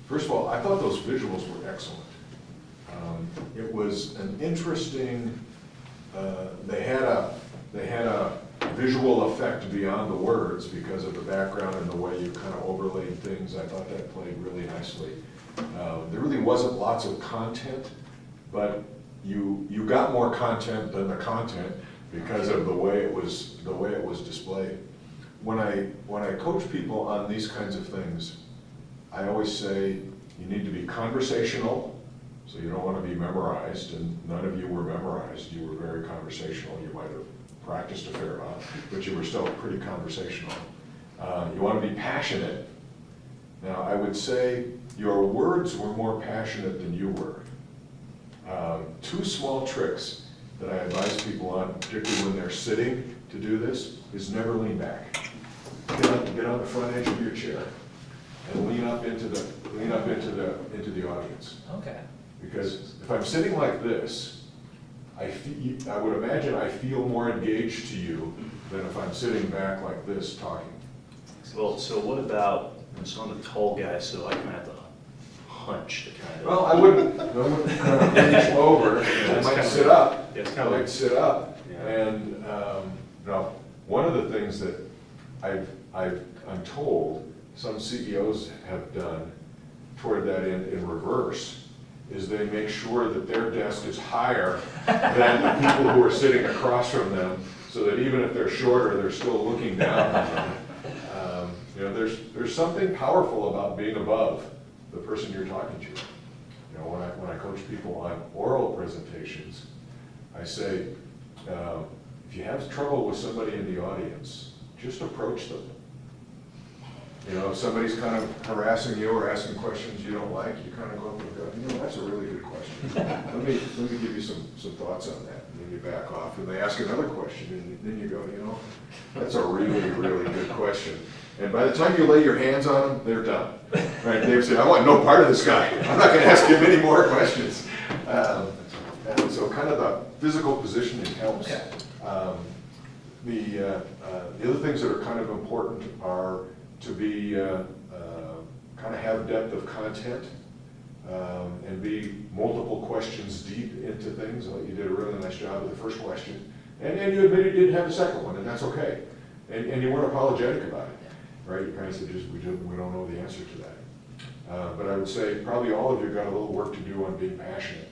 First of all, I thought those visuals were excellent. It was an interesting, they had a visual effect beyond the words because of the background and the way you kind of overlaid things. I thought that played really nicely. There really wasn't lots of content, but you got more content than the content because of the way it was displayed. When I coach people on these kinds of things, I always say you need to be conversational, so you don't want to be memorized, and none of you were memorized. You were very conversational. You might have practiced a fair amount, but you were still pretty conversational. You want to be passionate. Now, I would say your words were more passionate than you were. Two small tricks that I advise people on, particularly when they're sitting to do this, is never lean back. Get on the front edge of your chair and lean up into the audience. Okay. Because if I'm sitting like this, I would imagine I feel more engaged to you than if I'm sitting back like this talking. Well, so what about, so I'm a tall guy, so I kind of have to hunch to kind of. Well, I wouldn't kind of reach over. I might sit up. Yeah, it's I kind of might like, sit up. Yeah. And one of the things that I'm told some CEOs have done toward that in reverse is they make sure that their desk is higher than the people who are sitting across from them, so that even if they're shorter, they're still looking down on them. There's something powerful about being above the person you're talking to. When I coach people on oral presentations, I say, if you have trouble with somebody in the audience, just approach them. If somebody's kind of harassing you or asking questions you don't like, you kind of go up and go, that's a really good question. Let me give you some thoughts on that. And then you back off, and they ask another question, and then you go, that's a really, really good question. And by the time you lay your hands on them, they're done. Right? They've said, I want no part of this guy. I'm not going to ask him any more questions. And so kind of the physical positioning helps. Okay. The other things that are kind of important are to be, kind of have depth of content and be multiple questions deep into things. Like you did a really nice job with the first question. And you admitted you didn't have the second one, and that's okay. And you weren't apologetic about it. Right, you kind of said, we don't know the answer to that. But I would say probably all of you got a little work to do on being passionate.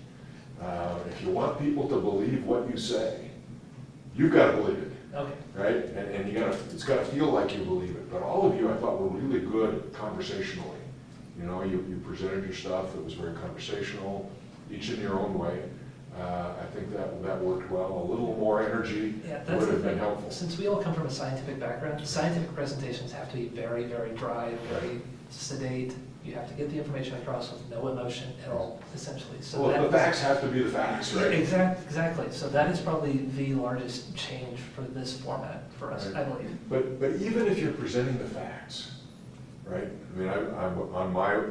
If you want people to believe what you say, you've got to believe it. Okay. Right, and it's got to feel like you believe it. But all of you, I thought, were really good conversationally. You presented your stuff. It was very conversational, each in your own way. I think that worked well. A little more energy would have been helpful. Since we all come from a scientific background, scientific presentations have to be very, very dry, very sedate. You have to get the information across with no emotion at all, essentially. So well, the facts have to be the facts, right? Exactly. So that is probably the largest change for this format for us, right. I believe. But even if you're presenting the facts, right? I mean,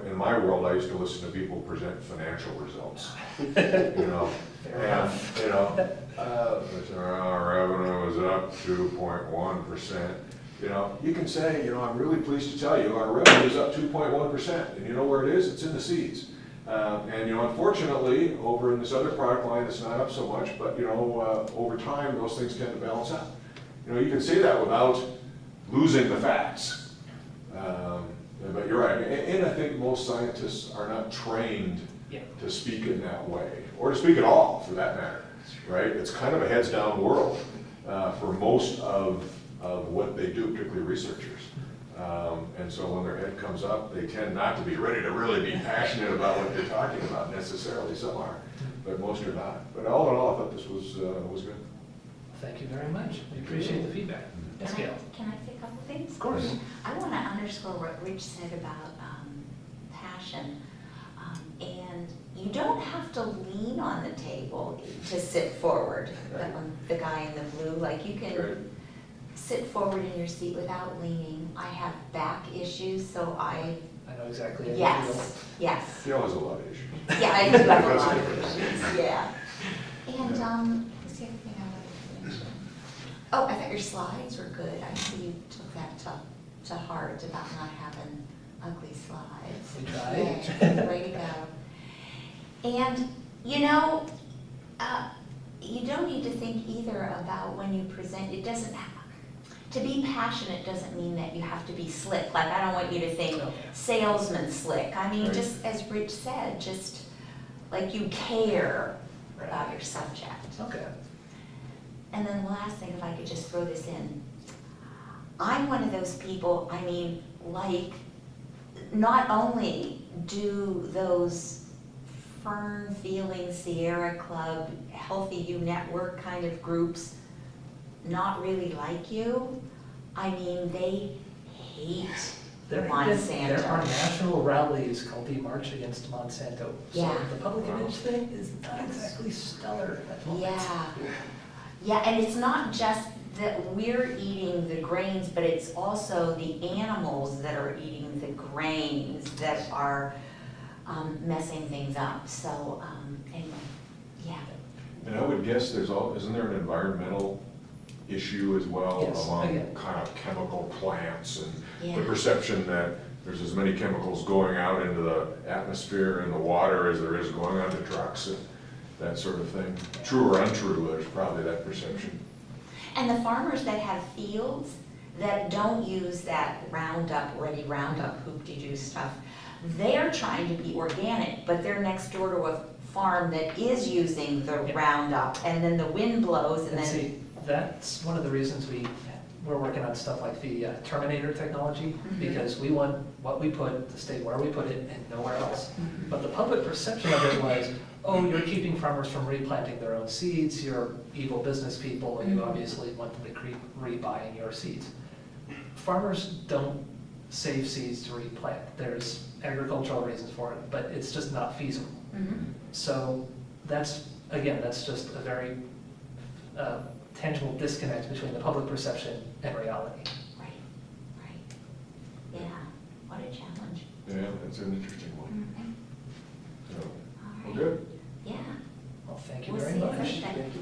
in my world, I used to listen to people present financial results. Our revenue was up 2.1%. You can say, I'm really pleased to tell you our revenue is up 2.1%, and you know where it is? It's in the seeds. And unfortunately, over in this other product line, it's not up so much, but over time, those things tend to balance out. You can say that without losing the facts. But you're right, and I think most scientists are not trained to speak in that way, or to speak at all, for that matter, right? It's kind of a heads-down world for most of what they do, particularly researchers. And so when their head comes up, they tend not to be ready to really be passionate about what they're talking about necessarily. Some are, but most are not. But all in all, I thought this was good. Thank you very much. We appreciate the feedback. Yes, Gail. Can I say a couple things? Of course. I want to underscore what Rich said about passion. And you don't have to lean on the table to sit forward. Right. The guy in the blue, like you can Right. sit forward in your seat without leaning. I have back issues, so I know exactly how you yes. She always has a lot of issues. Yeah, I do have a lot of issues, yeah. And what's the other thing I wanted to mention? Oh, I thought your slides were good. I see you took that to heart about not having ugly slides. slides. We tried. Yay, way to go. And, you know, you don't need to think either about when you present, it doesn't have, to be passionate doesn't mean that you have to be slick. Like, I don't want you to think Okay. salesman slick. I mean, Right. just as Rich said, just like you care Right. about your subject. Okay. And then the last thing, if I could just throw this in, I'm one of those people, I mean, like, not only do those Fern, Feeling, Sierra Club, Healthy You Network kind of groups not really like you, I mean, they hate There are Monsanto. national rallies called the March Against Monsanto. So Yeah. the public image thing is not exactly stellar at the moment. Yeah, and it's not just that we're eating the grains, but it's also the animals that are eating the grains that are messing things up. So, anyway, yeah. And I would guess isn't there an environmental issue as well? Yes, Along again. kind of chemical plants and Yeah. the perception that there's as many chemicals going out into the atmosphere and the water as there is going onto trucks and that sort of thing. True or untrue, there's probably that perception. And the farmers that have fields that don't use that ready Roundup, hoop-de-doo stuff, they're trying to be organic, but they're next door to a farm that is using the Yeah. Roundup, and then the wind blows, and And then, see, that's one of the reasons we're working on stuff like the Terminator technology, Mhm. because we want what we put to stay where we put it and nowhere else. Mhm. But the public perception of it was, oh, you're keeping farmers from replanting their own seeds, you're evil business people, and you Mhm. obviously want them to keep rebuying your seeds. Farmers don't save seeds to replant. There's agricultural reasons for it, but it's just not feasible. Mhm. So that's just a very tangible disconnect between the public perception and reality. right, right. Yeah, what a challenge. Yeah, that's an interesting one. Mhm. So, All well, right. good. Yeah. Well, thank you We'll very see you much. next time. Thank you